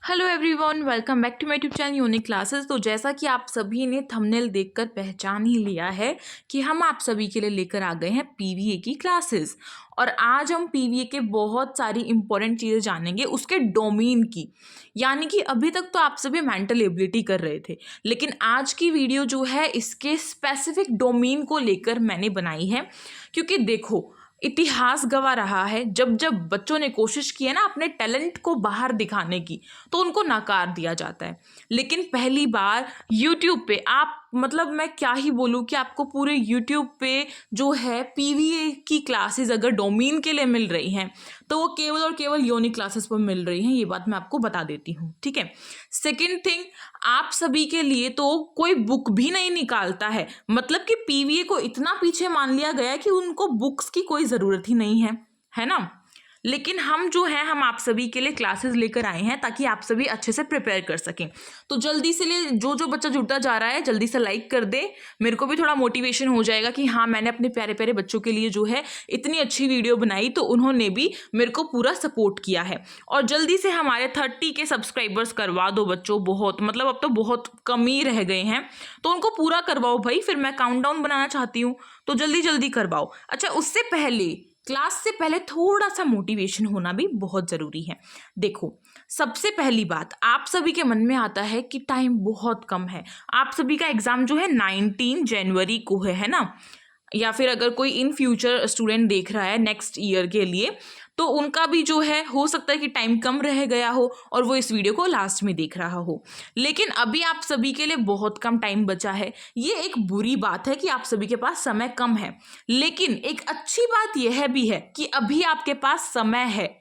Hello everyone, welcome back to my YouTube channel unique classes. तो जैसा कि आप सभी ने थंबनेल देखकर पहचान ही लिया है कि हम आप सभी के लिए लेकर आ गए हैं पीवीए की क्लासेस। और आज हम पीवीए के बहुत सारी इंपॉर्टेंट चीज़ें जानेंगे उसके डोमेन की। यानी कि अभी तक तो आप सभी मेंटल एबिलिटी कर रहे थे, लेकिन आज की वीडियो जो है इसके स्पेसिफिक डोमेन को लेकर मैंने बनाई है। क्योंकि देखो, इतिहास गवा रहा है जब जब बच्चों ने कोशिश की है ना अपने टैलेंट को बाहर दिखाने की, तो उनको नकार दिया जाता है। लेकिन पहली बार यूट्यूब पे आप, मतलब मैं क्या ही बोलूँ कि आपको पूरे यूट्यूब पे जो है पीवीए की क्लासेस अगर डोमेन के लिए मिल रही हैं, तो वो केवल और केवल यूनिक क्लासेस पर मिल रही हैं। ये बात मैं आपको बता देती हूँ, ठीक है। सेकेंड थिंग, आप सभी के लिए तो कोई बुक भी नहीं निकालता है। मतलब कि पीवीए को इतना पीछे मान लिया गया है कि उनको बुक्स की कोई ज़रूरत ही नहीं है ना। लेकिन हम जो है हम आप सभी के लिए क्लासेस लेकर आए हैं ताकि आप सभी अच्छे से प्रिपेयर कर सकें। तो जल्दी से जो बच्चा जुड़ता जा रहा है जल्दी से लाइक कर दे। मेरे को भी थोड़ा मोटिवेशन हो जाएगा कि हाँ, मैंने अपने प्यारे प्यारे बच्चों के लिए जो है इतनी अच्छी वीडियो बनाई, तो उन्होंने भी मेरे को पूरा सपोर्ट किया है। और जल्दी से हमारे 30 के सब्सक्राइबर्स करवा दो बच्चों। बहुत मतलब अब तो बहुत कम ही रह गए हैं, तो उनको पूरा करवाओ भाई। फिर मैं काउंटडाउन बनाना चाहती हूँ, तो जल्दी जल्दी करवाओ। अच्छा, उससे पहले क्लास से पहले थोड़ा सा मोटिवेशन होना भी बहुत ज़रूरी है। देखो, सबसे पहली बात, आप सभी के मन में आता है कि टाइम बहुत कम है। आप सभी का एग्ज़ाम जो है 19 जनवरी को है ना। या फिर अगर कोई इन फ्यूचर स्टूडेंट देख रहा है नेक्स्ट ईयर के लिए, तो उनका भी जो है हो सकता है कि टाइम कम रह गया हो और वो इस वीडियो को लास्ट में देख रहा हो। लेकिन अभी आप सभी के लिए बहुत कम टाइम बचा है। ये एक बुरी बात है कि आप सभी के पास समय कम है, लेकिन एक अच्छी बात यह भी है कि अभी आपके पास समय है।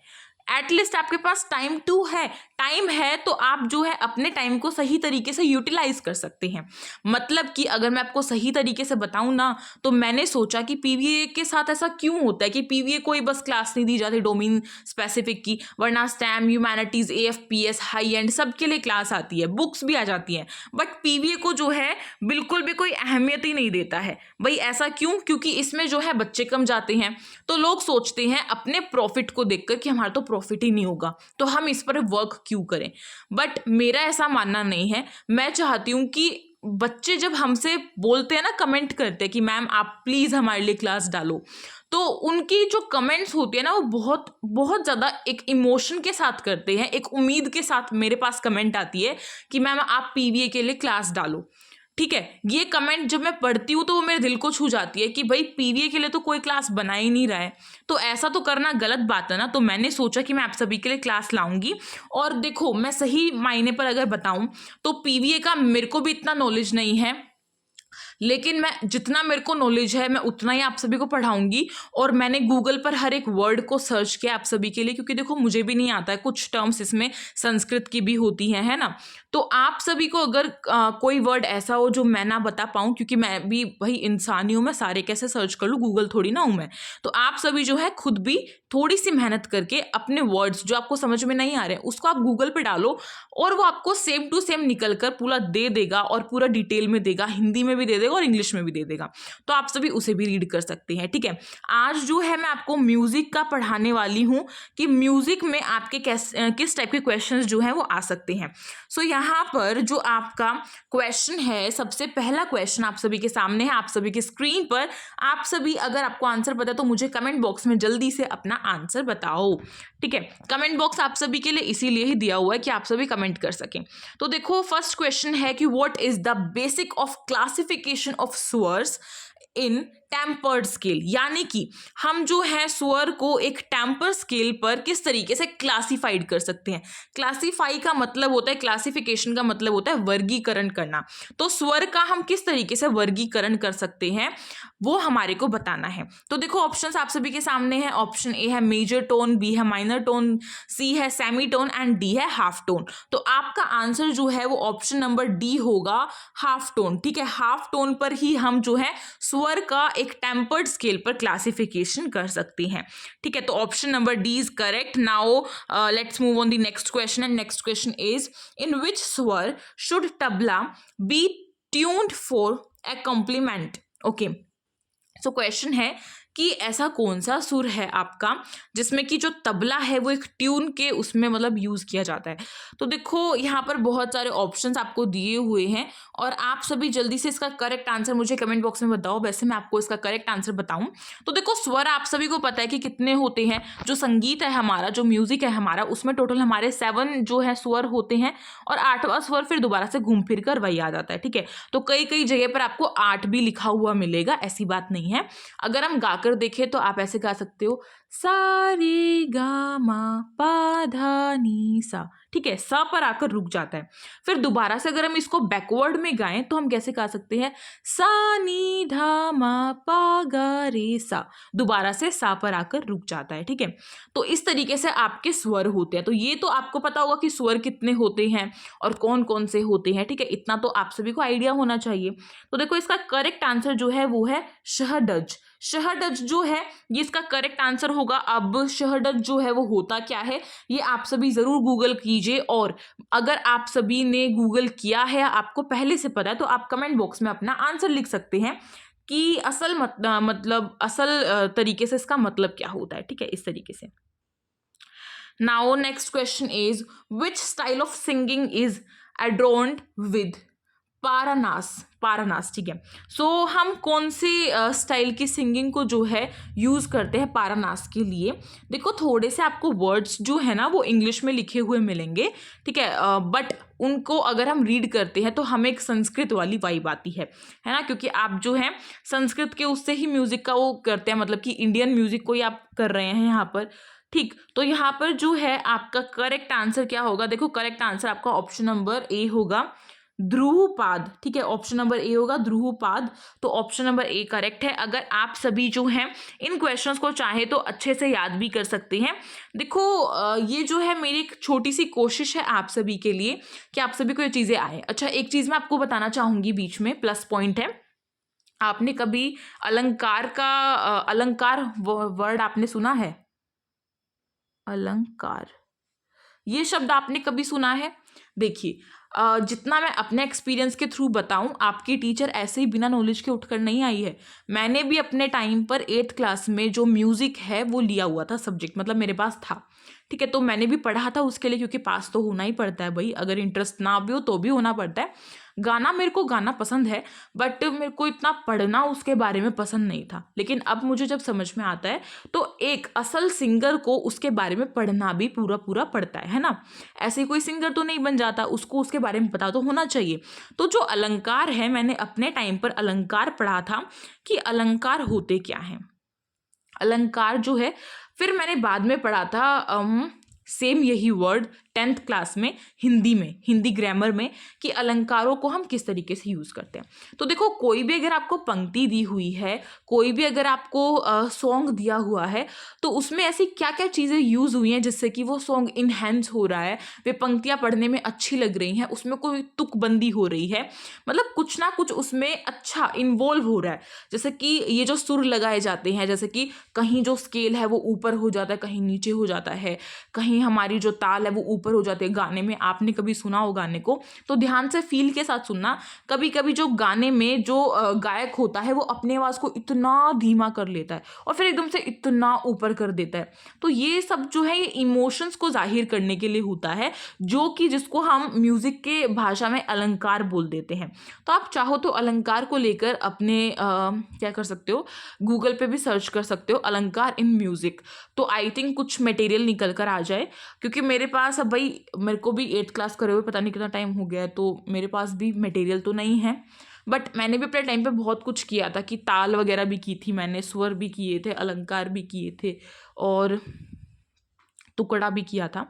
एटलीस्ट आपके पास टाइम है तो आप जो है अपने टाइम को सही तरीके से यूटिलाइज कर सकते हैं। मतलब कि अगर मैं आपको सही तरीके से बताऊं ना, तो मैंने सोचा कि पीवीए के साथ ऐसा क्यों होता है कि पीवीए कोई बस क्लास नहीं दी जाती डोमेन स्पेसिफिक की, वरना स्टैम, ह्यूमैनिटीज, एएफपीएस, हाई एंड सबके लिए क्लास आती है, बुक्स भी आ जाती हैं। बट पीवीए को जो है बिल्कुल भी कोई अहमियत ही नहीं देता है भाई। ऐसा क्यों? क्योंकि इसमें जो है बच्चे कम जाते हैं, तो लोग सोचते हैं अपने प्रॉफिट को देखकर कि हमारा तो प्रॉफिट ही नहीं होगा, तो हम इस पर वर्क क्यों करें। बट मेरा ऐसा मानना नहीं है। मैं चाहती हूँ कि बच्चे जब हमसे बोलते हैं ना, कमेंट करते हैं कि मैम आप प्लीज़ हमारे लिए क्लास डालो, तो उनकी जो कमेंट्स होती है ना, वो बहुत बहुत ज़्यादा एक इमोशन के साथ करते हैं, एक उम्मीद के साथ मेरे पास कमेंट आती है कि मैम आप पीवीए के लिए क्लास डालो। ठीक है, ये कमेंट जब मैं पढ़ती हूँ तो वो मेरे दिल को छू जाती है कि भाई पीवीए के लिए तो कोई क्लास बना ही नहीं रहा है, तो ऐसा तो करना गलत बात है ना। तो मैंने सोचा कि मैं आप सभी के लिए क्लास लाऊंगी। और देखो, मैं सही मायने पर अगर बताऊं तो पीवीए का मेरे को भी इतना नॉलेज नहीं है, लेकिन मैं जितना मेरे को नॉलेज है मैं उतना ही आप सभी को पढ़ाऊंगी। और मैंने गूगल पर हर एक वर्ड को सर्च किया आप सभी के लिए, क्योंकि देखो मुझे भी नहीं आता है, कुछ टर्म्स इसमें संस्कृत की भी होती हैं, है ना। तो आप सभी को अगर कोई वर्ड ऐसा हो जो मैं ना बता पाऊँ, क्योंकि मैं भी वही इंसान ही हूँ, मैं सारे कैसे सर्च कर लूँ, गूगल थोड़ी ना हूँ मैं। तो आप सभी जो है खुद भी थोड़ी सी मेहनत करके अपने वर्ड्स जो आपको समझ में नहीं आ रहे हैं उसको आप गूगल पे डालो, और वो आपको सेम टू सेम निकल कर पूरा दे देगा, और पूरा डिटेल में देगा, हिंदी में भी दे देगा और इंग्लिश में भी दे देगा। तो आप सभी उसे भी रीड कर सकते हैं, ठीक है। आज जो है मैं आपको म्यूजिक का पढ़ाने वाली हूँ कि म्यूजिक में आपके किस टाइप के क्वेश्चंस जो हैं वो आ सकते हैं। सो यहाँ पर जो आपका क्वेश्चन है, सबसे पहला क्वेश्चन आप सभी के सामने है, आप सभी की स्क्रीन पर। आप सभी अगर आपको आंसर पता है तो मुझे कमेंट बॉक्स में जल्दी से अपना आंसर बताओ, ठीक है। कमेंट बॉक्स आप सभी के लिए इसीलिए ही दिया हुआ है कि आप सभी कमेंट कर सकें। तो देखो, फर्स्ट क्वेश्चन है कि what is the basic of classification of स्वर्स इन टेम्पर्ड स्केल। यानी कि हम जो है स्वर को एक टेम्पर स्केल पर किस तरीके से क्लासिफाइड कर सकते हैं। क्लासिफाई का मतलब होता है, क्लासिफिकेशन का मतलब होता है वर्गीकरण करना। तो स्वर का हम किस तरीके से वर्गीकरण कर सकते हैं वो हमारे को बताना है। तो देखो, ऑप्शंस आप सभी के सामने हैं। ऑप्शन ए है मेजर टोन, बी है माइनर टोन, सी है सेमी टोन एंड डी है हाफ टोन। तो आपका आंसर जो है वो ऑप्शन नंबर डी होगा, हाफ टोन, ठीक है। हाफ टोन पर ही हम जो है स्वर का एक टेम्पर्ड स्केल पर क्लासिफिकेशन कर सकते हैं, ठीक है। तो option number D is correct. Now let's move on the next question, and next question is in which स्वर should tabla be tuned for a compliment. Okay, so question है कि ऐसा कौन सा सुर है आपका जिसमें कि जो तबला है वो एक ट्यून के उसमें मतलब यूज़ किया जाता है। तो देखो यहाँ पर बहुत सारे ऑप्शंस आपको दिए हुए हैं और आप सभी जल्दी से इसका करेक्ट आंसर मुझे कमेंट बॉक्स में बताओ। वैसे मैं आपको इसका करेक्ट आंसर बताऊं तो देखो स्वर आप सभी को पता है कि कितने होते हैं। जो संगीत है हमारा, जो म्यूजिक है हमारा, उसमें टोटल हमारे 7 जो है स्वर होते हैं और 8वां स्वर फिर दोबारा से घूम फिर कर वही आ जाता है। ठीक है, तो कई कई जगह पर आपको 8 भी लिखा हुआ मिलेगा, ऐसी बात नहीं है। अगर हम गाकर देखें तो आप ऐसे गा सकते हो सा रे गा मा पा धा नी सा। ठीक है, सा पर आकर रुक जाता है। फिर दोबारा से अगर हम इसको बैकवर्ड में गाएं तो हम कैसे गा सकते हैं सा नी धा मा पा गा रे सा, दोबारा से सा पर आकर रुक जाता है। ठीक है, तो इस तरीके से आपके स्वर होते हैं। तो ये तो आपको पता होगा कि स्वर कितने होते हैं और कौन कौन से होते हैं। ठीक है, इतना तो आप सभी को आइडिया होना चाहिए। तो देखो इसका करेक्ट आंसर जो है वो है शहडज। शहडज जो है ये इसका करेक्ट आंसर होगा। अब शहडज जो है वो होता क्या है ये आप सभी जरूर गूगल कीजिए, और अगर आप सभी ने गूगल किया है, आपको पहले से पता है, तो आप कमेंट बॉक्स में अपना आंसर लिख सकते हैं कि मतलब असल तरीके से इसका मतलब क्या होता है। ठीक है, इस तरीके से। Now next question is which style of singing is adorned with पारानास। पारानास, ठीक है। सो हम कौन से स्टाइल की सिंगिंग को जो है यूज़ करते हैं पारानास के लिए। देखो थोड़े से आपको वर्ड्स जो है ना वो इंग्लिश में लिखे हुए मिलेंगे, ठीक है, बट उनको अगर हम रीड करते हैं तो हमें एक संस्कृत वाली वाइब आती है ना, क्योंकि आप जो है संस्कृत के उससे ही म्यूज़िक का वो करते हैं, मतलब कि इंडियन म्यूज़िक को ही आप कर रहे हैं यहाँ पर। ठीक, तो यहाँ पर जो है आपका करेक्ट आंसर क्या होगा। देखो करेक्ट आंसर आपका ऑप्शन नंबर ए होगा, ध्रुवपाद। ठीक है, ऑप्शन नंबर ए होगा ध्रुवपाद। तो ऑप्शन नंबर ए करेक्ट है। अगर आप सभी जो हैं इन क्वेश्चंस को चाहे तो अच्छे से याद भी कर सकते हैं। देखो ये जो है मेरी एक छोटी सी कोशिश है आप सभी के लिए कि आप सभी को ये चीज़ें आए। अच्छा, एक चीज़ मैं आपको बताना चाहूँगी बीच में, प्लस पॉइंट है, आपने कभी अलंकार का अलंकार वर्ड आपने सुना है? अलंकार, ये शब्द आपने कभी सुना है? देखिए जितना मैं अपने एक्सपीरियंस के थ्रू बताऊं, आपकी टीचर ऐसे ही बिना नॉलेज के उठकर नहीं आई है। मैंने भी अपने टाइम पर 8th क्लास में जो म्यूज़िक है वो लिया हुआ था सब्जेक्ट, मतलब मेरे पास था। ठीक है, तो मैंने भी पढ़ा था उसके लिए, क्योंकि पास तो होना ही पड़ता है भाई, अगर इंटरेस्ट ना भी हो तो भी होना पड़ता है। गाना, मेरे को गाना पसंद है, बट मेरे को इतना पढ़ना उसके बारे में पसंद नहीं था। लेकिन अब मुझे जब समझ में आता है तो एक असल सिंगर को उसके बारे में पढ़ना भी पूरा पूरा पड़ता है ना। ऐसे कोई सिंगर तो नहीं बन जाता, उसको उसके बारे में पता तो होना चाहिए। तो जो अलंकार है, मैंने अपने टाइम पर अलंकार पढ़ा था कि अलंकार होते क्या हैं। अलंकार जो है फिर मैंने बाद में पढ़ा था सेम यही वर्ड 10th क्लास में, हिंदी ग्रामर में, कि अलंकारों को हम किस तरीके से यूज़ करते हैं। तो देखो कोई भी अगर आपको पंक्ति दी हुई है, कोई भी अगर आपको सॉन्ग दिया हुआ है, तो उसमें ऐसी क्या क्या चीज़ें यूज़ हुई हैं जिससे कि वो सॉन्ग इन्हेंस हो रहा है, वे पंक्तियाँ पढ़ने में अच्छी लग रही हैं, उसमें कोई तुकबंदी हो रही है, मतलब कुछ ना कुछ उसमें अच्छा इन्वॉल्व हो रहा है। जैसे कि ये जो सुर लगाए जाते हैं, जैसे कि कहीं जो स्केल है वो ऊपर हो जाता है, कहीं नीचे हो जाता है, कहीं हमारी जो ताल है वो ऊपर हो जाती है। गाने में आपने कभी सुना हो गाने को तो ध्यान से फील के साथ सुनना। कभी कभी जो गाने में जो गायक होता है वो अपने आवाज़ को इतना धीमा कर लेता है और फिर एकदम से इतना ऊपर कर देता है। तो ये सब जो है ये इमोशंस को जाहिर करने के लिए होता है, जो कि जिसको हम म्यूजिक के भाषा में अलंकार बोल देते हैं। तो आप चाहो तो अलंकार को लेकर अपने क्या कर सकते हो, गूगल पे भी सर्च कर सकते हो अलंकार इन म्यूजिक, तो आई थिंक कुछ मटेरियल निकल कर आ जाए। क्योंकि मेरे पास अब भाई, मेरे को भी 8th क्लास करे हुए पता नहीं कितना टाइम हो गया है, तो मेरे पास भी मटेरियल तो नहीं है, बट मैंने भी अपने टाइम पे बहुत कुछ किया था कि ताल वगैरह भी की थी मैंने, स्वर भी किए थे, अलंकार भी किए थे और टुकड़ा भी किया था।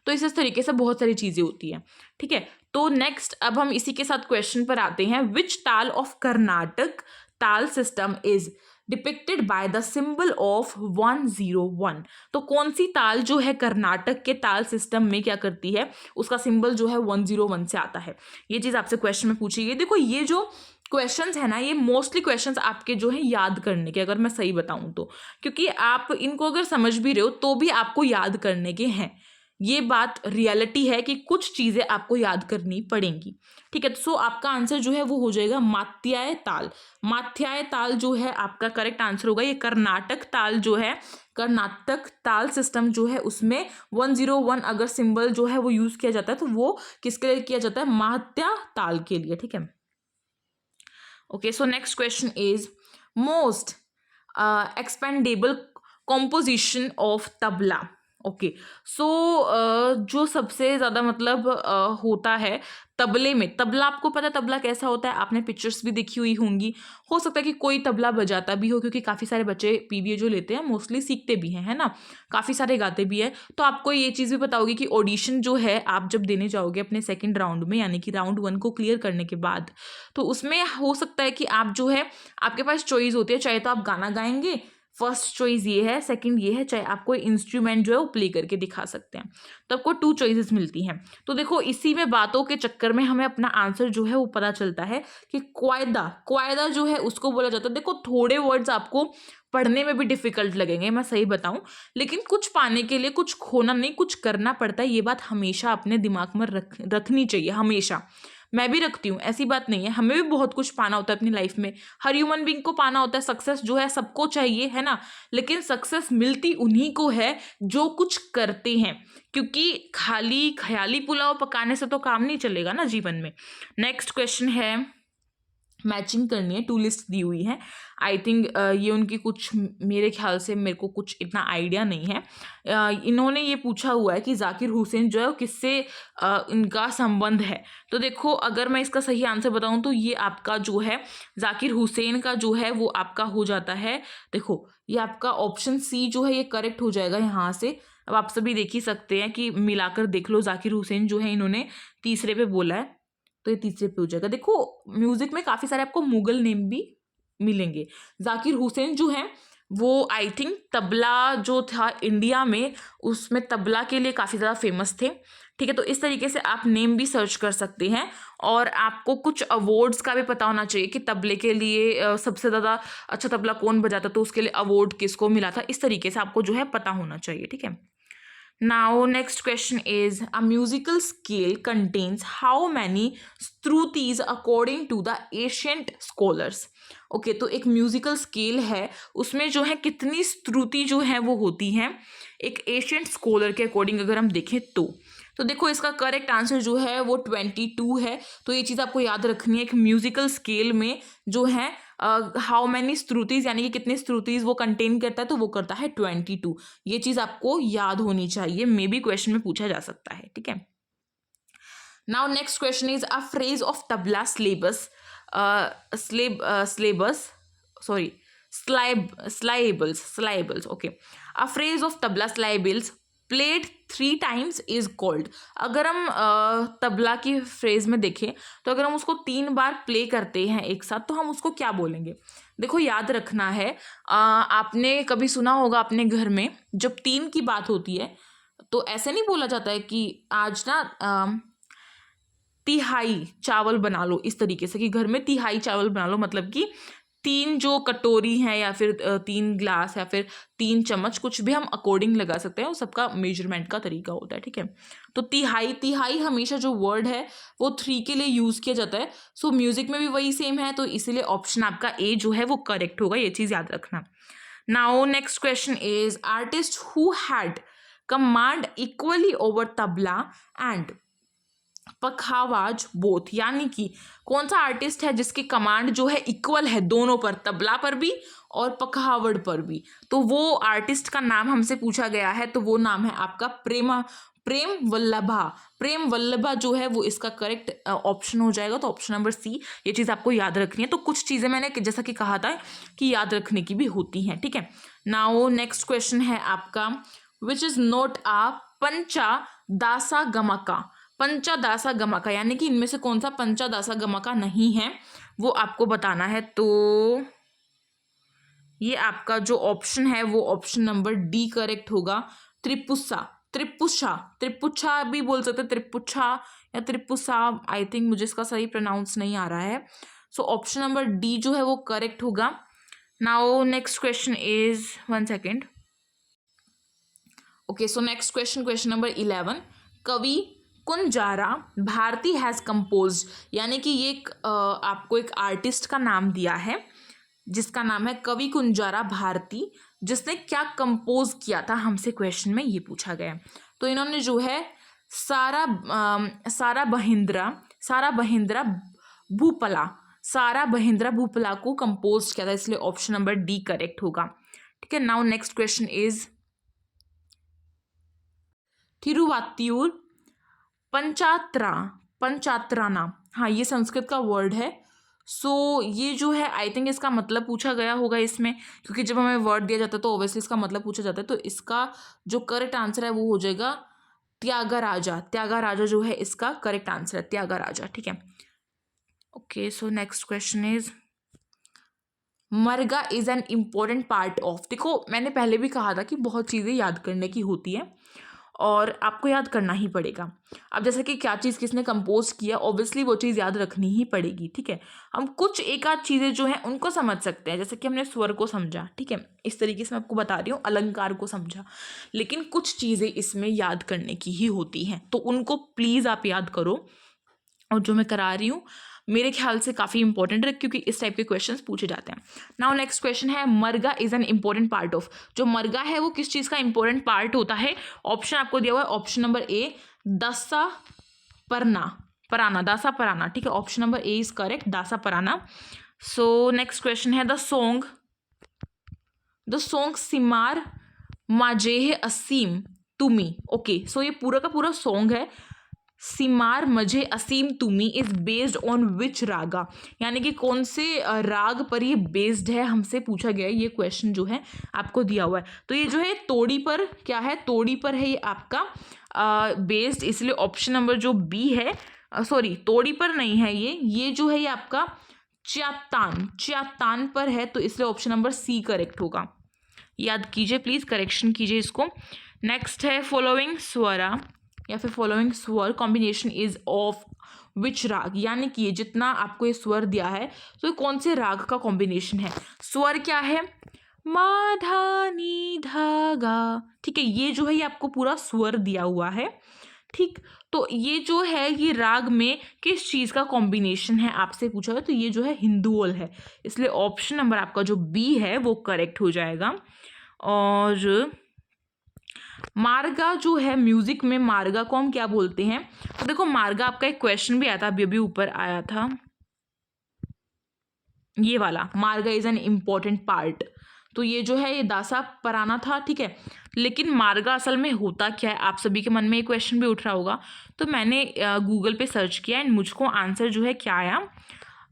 तो इस तरीके से बहुत सारी चीज़ें होती हैं। ठीक है, तो नेक्स्ट अब हम इसी के साथ क्वेश्चन पर आते हैं। विच ताल ऑफ कर्नाटक ताल system is depicted by the symbol of 101। तो कौन सी ताल जो है कर्नाटक के ताल सिस्टम में क्या करती है, उसका सिंबल जो है 101 से आता है। ये चीज़ आपसे क्वेश्चन में पूछी गई। देखो ये जो क्वेश्चंस है ना, ये मोस्टली क्वेश्चंस आपके जो है याद करने के, अगर मैं सही बताऊं तो, क्योंकि आप इनको अगर समझ भी रहे हो तो भी आपको याद करने के हैं। ये बात रियलिटी है कि कुछ चीज़ें आपको याद करनी पड़ेंगी। ठीक है, सो आपका आंसर जो है वो हो जाएगा मात्याय ताल। मात्याय ताल जो है आपका करेक्ट आंसर होगा। ये कर्नाटक ताल जो है, कर्नाटक ताल सिस्टम जो है उसमें 101 अगर सिंबल जो है वो यूज़ किया जाता है तो वो किसके लिए किया जाता है? मात्या ताल के लिए। ठीक है, okay, so next question is most expendable composition of tabla. Okay, so जो सबसे ज़्यादा मतलब होता है तबले में, तबला आपको पता है तबला कैसा होता है, आपने पिक्चर्स भी देखी हुई होंगी। हो सकता है कि कोई तबला बजाता भी हो, क्योंकि काफ़ी सारे बच्चे पीवीए जो लेते हैं मोस्टली सीखते भी हैं, है ना, काफ़ी सारे गाते भी हैं। तो आपको ये चीज़ भी पता होगी कि ऑडिशन जो है आप जब देने जाओगे अपने सेकेंड राउंड में, यानी कि राउंड 1 को क्लियर करने के बाद, तो उसमें हो सकता है कि आप जो है आपके पास चॉइस होती है, चाहे तो आप गाना गाएंगे, फर्स्ट चॉइस ये है, सेकंड ये है, चाहे आप कोई इंस्ट्रूमेंट जो है वो प्ले करके दिखा सकते हैं, तो आपको 2 चॉइसेस मिलती हैं। तो देखो इसी में बातों के चक्कर में हमें अपना आंसर जो है वो पता चलता है कि क्वायदा, क्वायदा जो है उसको बोला जाता है। देखो थोड़े वर्ड्स आपको पढ़ने में भी डिफिकल्ट लगेंगे, मैं सही बताऊं, लेकिन कुछ पाने के लिए कुछ खोना नहीं, कुछ करना पड़ता है। ये बात हमेशा अपने दिमाग में रखनी चाहिए, हमेशा। मैं भी रखती हूँ, ऐसी बात नहीं है, हमें भी बहुत कुछ पाना होता है अपनी लाइफ में, हर ह्यूमन बीइंग को पाना होता है। सक्सेस जो है सबको चाहिए, है ना, लेकिन सक्सेस मिलती उन्हीं को है जो कुछ करते हैं, क्योंकि खाली ख्याली पुलाव पकाने से तो काम नहीं चलेगा ना जीवन में। नेक्स्ट क्वेश्चन है, मैचिंग करनी है, 2 लिस्ट दी हुई है। आई थिंक ये उनकी कुछ, मेरे ख्याल से, मेरे को कुछ इतना आइडिया नहीं है। इन्होंने ये पूछा हुआ है कि जाकिर हुसैन जो है वो किससे इनका संबंध है। तो देखो अगर मैं इसका सही आंसर बताऊं तो ये आपका जो है जाकिर हुसैन का जो है वो आपका हो जाता है, देखो ये आपका ऑप्शन सी जो है ये करेक्ट हो जाएगा यहाँ से। अब आप सभी देख ही सकते हैं कि मिलाकर देख लो, जाकिर हुसैन जो है इन्होंने तीसरे पे बोला है, तो ये तीसरे पे हो जाएगा। देखो म्यूजिक में काफ़ी सारे आपको मुगल नेम भी मिलेंगे। जाकिर हुसैन जो है वो आई थिंक तबला जो था इंडिया में, उसमें तबला के लिए काफ़ी ज़्यादा फेमस थे। ठीक है, तो इस तरीके से आप नेम भी सर्च कर सकते हैं, और आपको कुछ अवार्ड्स का भी पता होना चाहिए कि तबले के लिए सबसे ज़्यादा अच्छा तबला कौन बजाता, तो उसके लिए अवार्ड किसको मिला था, इस तरीके से आपको जो है पता होना चाहिए। ठीक है, now next question is a musical scale contains how many श्रुतिज according to the ancient scholars। Okay, तो एक म्यूजिकल स्केल है, उसमें जो है कितनी श्रुति जो है वो होती हैं एक एशियंट स्कॉलर के अकॉर्डिंग अगर हम देखें तो देखो इसका करेक्ट आंसर जो है वो 22 है। तो ये चीज़ आपको याद रखनी है, एक म्यूजिकल स्केल में जो है हाउ मैनी श्रुतिज यानी कि कितने श्रुतिज वो कंटेन करता है, तो वो करता है 22। ये चीज़ आपको याद होनी चाहिए, मे बी क्वेश्चन में पूछा जा सकता है। ठीक है, now next question is a phrase of tabla syllables syllables. Okay, a phrase of tabla syllables played 3 times is called. अगर हम तबला की फ्रेज में देखें तो अगर हम उसको 3 बार प्ले करते हैं एक साथ, तो हम उसको क्या बोलेंगे? देखो याद रखना है, आपने कभी सुना होगा अपने घर में जब 3 की बात होती है तो ऐसे नहीं बोला जाता है कि आज ना तिहाई चावल बना लो, इस तरीके से कि घर में तिहाई चावल बना लो, मतलब कि 3 जो कटोरी हैं या फिर 3 ग्लास या फिर 3 चम्मच, कुछ भी हम अकॉर्डिंग लगा सकते हैं, वो सबका मेजरमेंट का तरीका होता है। ठीक है, तो तिहाई, तिहाई हमेशा जो वर्ड है वो 3 के लिए यूज़ किया जाता है। सो म्यूजिक में भी वही सेम है, तो इसीलिए ऑप्शन आपका ए जो है वो करेक्ट होगा, ये चीज़ याद रखना। Now next question is artist who had command equally over tabla and pakhawaj both, यानी कि कौन सा आर्टिस्ट है जिसकी कमांड जो है इक्वल है दोनों पर, तबला पर भी और पखावड़ पर भी। तो वो आर्टिस्ट का नाम हमसे पूछा गया है, तो वो नाम है आपका प्रेम वल्लभा। प्रेम वल्लभा जो है वो इसका करेक्ट ऑप्शन हो जाएगा, तो ऑप्शन नंबर सी। ये चीज़ आपको याद रखनी है। तो कुछ चीज़ें मैंने जैसा कि कहा था कि याद रखने की भी होती हैं। ठीक है, नाउ नेक्स्ट क्वेश्चन है आपका विच इज़ नॉट आ पंचा दासा गमका। पंचादासा गमका यानी कि इनमें से कौन सा पंचादासा गमका नहीं है, वो आपको बताना है। तो ये आपका जो ऑप्शन है वो ऑप्शन नंबर डी करेक्ट होगा, त्रिपुसा। त्रिपुच्छा भी बोल सकते हैं, त्रिपुच्छा या त्रिपुसा, आई थिंक मुझे इसका सही प्रोनाउंस नहीं आ रहा है। सो ऑप्शन नंबर डी जो है वो करेक्ट होगा। Now next question is 1 second. Okay, so next question number 11, कवि कुंजारा भारती हैज़ कंपोज्ड, यानी कि ये आपको एक आर्टिस्ट का नाम दिया है जिसका नाम है कवि कुंजारा भारती, जिसने क्या कंपोज किया था, हमसे क्वेश्चन में ये पूछा गया है। तो इन्होंने जो है सारा बहिंद्रा भूपला को कंपोज किया था, इसलिए ऑप्शन नंबर डी करेक्ट होगा। ठीक है, नाउ नेक्स्ट क्वेश्चन इज थिरुवात्तियूर पंचात्राना, हाँ ये संस्कृत का वर्ड है। सो ये जो है आई थिंक इसका मतलब पूछा गया होगा इसमें, क्योंकि जब हमें वर्ड दिया जाता है तो ऑब्वियसली इसका मतलब पूछा जाता है। तो इसका जो करेक्ट आंसर है वो हो जाएगा त्यागराजा जो है इसका करेक्ट आंसर है, त्यागराजा। ठीक है, okay, so next question is मरगा is an important part of. देखो मैंने पहले भी कहा था कि बहुत चीज़ें याद करने की होती है और आपको याद करना ही पड़ेगा। अब जैसे कि क्या चीज़ किसने कंपोज किया, ऑब्वियसली वो चीज़ याद रखनी ही पड़ेगी। ठीक है, हम कुछ एक आध चीज़ें जो हैं उनको समझ सकते हैं, जैसे कि हमने स्वर को समझा। ठीक है, इस तरीके से मैं आपको बता रही हूँ, अलंकार को समझा, लेकिन कुछ चीज़ें इसमें याद करने की ही होती हैं, तो उनको प्लीज़ आप याद करो। और जो मैं करा रही हूँ मेरे ख्याल से काफ़ी इंपॉर्टेंट है, क्योंकि इस टाइप के क्वेश्चंस पूछे जाते हैं। नाउ नेक्स्ट क्वेश्चन है मरगा is an important part of. जो मरगा है वो किस चीज़ का इंपॉर्टेंट पार्ट होता है? ऑप्शन आपको दिया हुआ है, ऑप्शन नंबर ए दासा पराना। ठीक है, option number A is correct, दासा पराना। सो नेक्स्ट क्वेश्चन है द सॉन्ग सिमार माजेह असीम तुमी। ओके, सो ये पूरा का पूरा सॉन्ग है सिमार मझे असीम तुमी इज बेस्ड ऑन विच रागा, यानी कि कौन से राग पर ये बेस्ड है, हमसे पूछा गया है। ये क्वेश्चन जो है आपको दिया हुआ है। तो ये जो है तोड़ी पर क्या है, तोड़ी पर है ये आपका बेस्ड, इसलिए ऑप्शन नंबर जो बी है, सॉरी तोड़ी पर नहीं है ये जो है ये आपका च्यातान पर है, तो इसलिए ऑप्शन नंबर सी करेक्ट होगा। याद कीजिए प्लीज़, करेक्शन कीजिए इसको। नेक्स्ट है फॉलोइंग स्वरा या फिर फॉलोइंग स्वर कॉम्बिनेशन इज ऑफ विच राग, यानी कि जितना आपको ये स्वर दिया है तो ये कौन से राग का कॉम्बिनेशन है। स्वर क्या है, मा धा नी धा गा। ठीक है, ये जो है ये आपको पूरा स्वर दिया हुआ है। ठीक, तो ये जो है ये राग में किस चीज़ का कॉम्बिनेशन है आपसे पूछा है, तो ये जो है हिंदुओल है, इसलिए ऑप्शन नंबर आपका जो बी है वो करेक्ट हो जाएगा। और मार्गा जो है, म्यूजिक में मार्गा को हम क्या बोलते हैं? तो देखो मार्गा आपका एक क्वेश्चन भी आया था, अभी ऊपर आया था ये वाला, मार्गा इज एन इम्पॉर्टेंट पार्ट। तो ये जो है ये दासा पराना था। ठीक है, लेकिन मार्गा असल में होता क्या है, आप सभी के मन में ये क्वेश्चन भी उठ रहा होगा। तो मैंने गूगल पे सर्च किया एंड मुझको आंसर जो है क्या आया,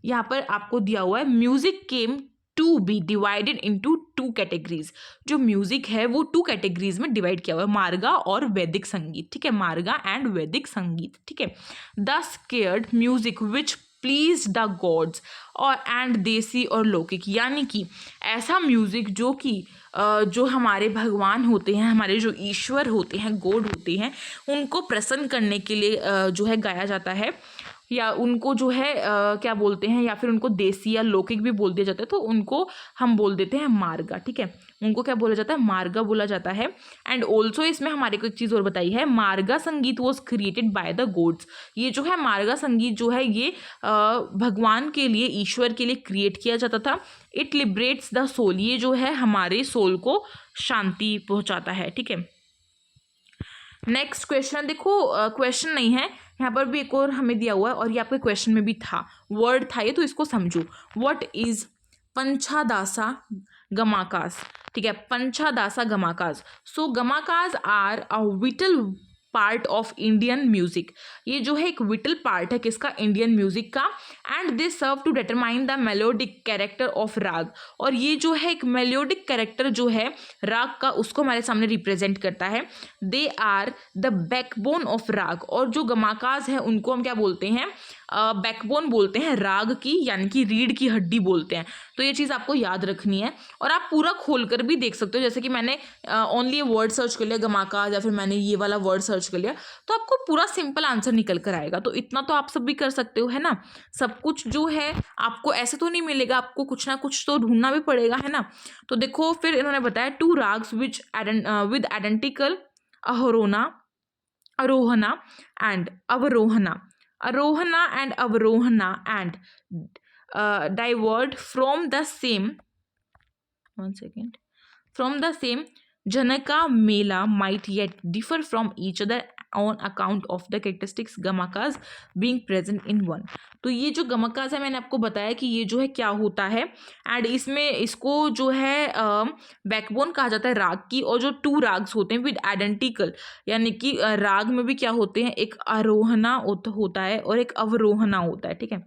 यहाँ पर आपको दिया हुआ है music came to be divided into 2 categories. जो म्यूजिक है वो 2 कैटेगरीज में डिवाइड किया हुआ है, मार्गा और वैदिक संगीत। ठीक है, मार्गा एंड वैदिक संगीत। ठीक है, the scared music which please the gods और एंड देसी और लौकिक, यानी कि ऐसा म्यूजिक जो कि जो हमारे भगवान होते हैं, हमारे जो ईश्वर होते हैं, गॉड होते हैं, उनको प्रसन्न करने के लिए जो है गाया जाता है, या उनको जो है क्या बोलते हैं, या फिर उनको देसी या लौकिक भी बोल दिया जाता है, तो उनको हम बोल देते हैं मार्गा। ठीक है, उनको क्या बोला जाता है, मार्गा बोला जाता है। एंड ऑल्सो इसमें हमारे को एक चीज़ और बताई है, मार्गा संगीत was created by the gods. ये जो है मार्गा संगीत जो है ये भगवान के लिए, ईश्वर के लिए क्रिएट किया जाता था। इट लिबरेट्स द सोल, ये जो है हमारे सोल को शांति पहुँचाता है। ठीक है, नेक्स्ट क्वेश्चन देखो, क्वेश्चन नहीं है यहाँ पर भी, एक और हमें दिया हुआ है और ये आपके क्वेश्चन में भी था, वर्ड था ये, तो इसको समझो। व्हाट इज पंचादासा गमाकास? ठीक है, पंचादासा गमाकास। सो गमाकास are a vital part of Indian music. ये जो है एक विटल पार्ट है किसका, इंडियन म्यूजिक का। And they serve to determine the melodic character of raga, और ये जो है एक मेलोडिक कैरेक्टर जो है राग का, उसको हमारे सामने रिप्रेजेंट करता है। They are the backbone of raga, और जो गमाकाज है उनको हम क्या बोलते हैं, बैकबोन बोलते हैं राग की, यानी कि रीढ़ की हड्डी बोलते हैं। तो ये चीज़ आपको याद रखनी है, और आप पूरा खोलकर भी देख सकते हो, जैसे कि मैंने ओनली ये वर्ड सर्च कर लिया गमाकाज, या फिर मैंने ये वाला वर्ड सर्च कर लिया, तो आपको पूरा सिंपल आंसर निकल कर आएगा। तो इतना तो आप सब भी कर सकते हो, है ना। सब कुछ जो है आपको ऐसे तो नहीं मिलेगा, आपको कुछ ना कुछ तो ढूंढना भी पड़ेगा, है ना। तो देखो फिर इन्होंने बताया 2 ragas which with identical arohana, arohana and avarohana. Arohana and avarohana and divert from the same, one second, from the same Janaka Mela might yet differ from each other on account of the characteristics gamakas being present in one. तो ये जो गमकास है मैंने आपको बताया कि ये जो है क्या होता है, एंड इसमें इसको जो है बैकबोन कहा जाता है राग की, और जो 2 राग्स होते हैं विद आइडेंटिकल, यानी कि राग में भी क्या होते हैं, एक आरोहना होता है और एक अवरोहना होता है, ठीक है।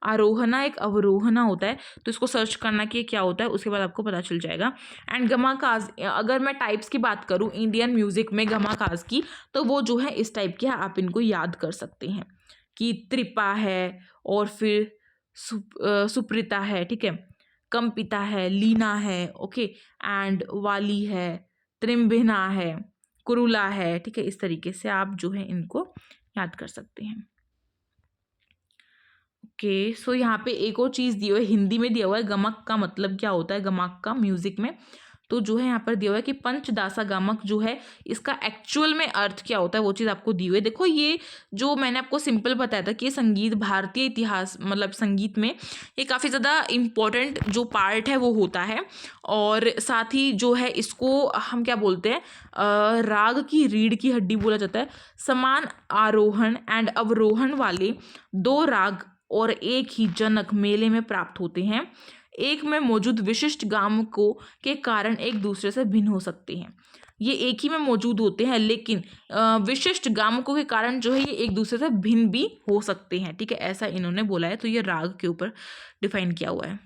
आरोहना एक अवरोहना होता है, तो इसको सर्च करना कि क्या होता है, उसके बाद आपको पता चल जाएगा। एंड गमाकाज, अगर मैं टाइप्स की बात करूँ इंडियन म्यूजिक में गमाकाज की, तो वो जो है इस टाइप के हैं, आप इनको याद कर सकते हैं कि त्रिपा है, और फिर सुप्रिता है, ठीक है, कंपिता है, लीना है, ओके, एंड वाली है, त्रिम्बिना है, कुरुला है, ठीक है। इस तरीके से आप जो है इनको याद कर सकते हैं। ओके, सो यहाँ पे एक और चीज़ दी हुई है, हिंदी में दिया हुआ है गमक का मतलब क्या होता है, गमक का म्यूजिक में, तो जो है यहाँ पर दिया हुआ है कि पंचदासा गमक जो है इसका एक्चुअल में अर्थ क्या होता है, वो चीज़ आपको दी हुई है। देखो ये जो मैंने आपको सिंपल बताया था कि ये संगीत, भारतीय इतिहास मतलब संगीत में ये काफ़ी ज़्यादा इम्पोर्टेंट जो पार्ट है वो होता है, और साथ ही जो है इसको हम क्या बोलते हैं, राग की रीढ़ की हड्डी बोला जाता है। समान आरोहण एंड अवरोहण वाले 2 राग और एक ही जनक मेले में प्राप्त होते हैं, एक में मौजूद विशिष्ट गामकों के कारण एक दूसरे से भिन्न हो सकते हैं। ये एक ही में मौजूद होते हैं, लेकिन विशिष्ट गामकों के कारण जो है ये एक दूसरे से भिन्न भी हो सकते हैं, ठीक है, ऐसा इन्होंने बोला है। तो ये राग के ऊपर डिफाइन किया हुआ है।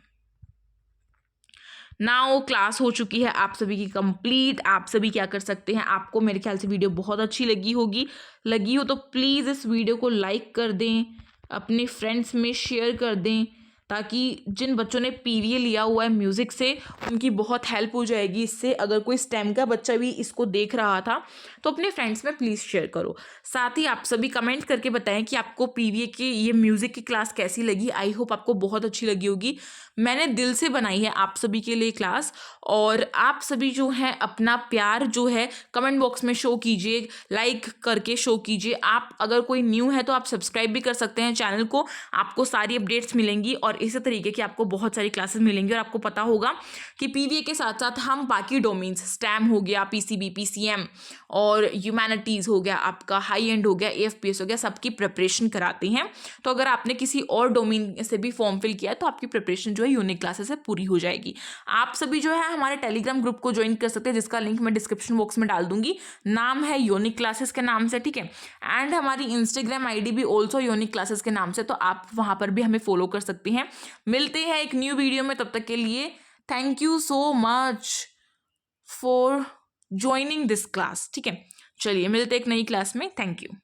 नाउ क्लास हो चुकी है आप सभी की कंप्लीट। आप सभी क्या कर सकते हैं, आपको मेरे ख्याल से वीडियो बहुत अच्छी लगी होगी, लगी हो तो प्लीज़ इस वीडियो को लाइक कर दें, अपने फ्रेंड्स में शेयर कर दें, ताकि जिन बच्चों ने पीवीए लिया हुआ है म्यूज़िक से उनकी बहुत हेल्प हो जाएगी इससे। अगर कोई स्टेम का बच्चा भी इसको देख रहा था तो अपने फ्रेंड्स में प्लीज़ शेयर करो। साथ ही आप सभी कमेंट करके बताएं कि आपको पीवीए की ये म्यूज़िक की क्लास कैसी लगी। आई होप आपको बहुत अच्छी लगी होगी। मैंने दिल से बनाई है आप सभी के लिए क्लास, और आप सभी जो हैं अपना प्यार जो है कमेंट बॉक्स में शो कीजिए, लाइक करके शो कीजिए। आप अगर कोई न्यू है तो आप सब्सक्राइब भी कर सकते हैं चैनल को, आपको सारी अपडेट्स मिलेंगी और इसी तरीके की आपको बहुत सारी क्लासेस मिलेंगी। और आपको पता होगा कि पीवीए के साथ साथ हम बाकी डोमेन्स, स्टैम हो गया, पीसीबी, पीसीएम और ह्यूमैनिटीज़ हो गया, आपका हाई एंड हो गया, एएफपीएस हो गया, सबकी प्रिपरेशन कराते हैं। तो अगर आपने किसी और डोमेन से भी फॉर्म फिल किया है तो आपकी प्रिपरेशन जो है यूनिक क्लासेस से पूरी हो जाएगी। आप सभी जो है हमारे टेलीग्राम ग्रुप को ज्वाइन कर सकते हैं, जिसका लिंक मैं डिस्क्रिप्शन बॉक्स में डाल दूंगी। नाम है यूनिक क्लासेस के नाम से, ठीक है। एंड हमारी इंस्टाग्राम आईडी भी ऑल्सो यूनिक क्लासेस के नाम से, तो आप वहाँ पर भी हमें फॉलो कर सकती हैं। मिलते हैं एक न्यू वीडियो में, तब तक के लिए thank you so much for joining this class, ठीक है। चलिए मिलते हैं एक नई क्लास में। Thank you.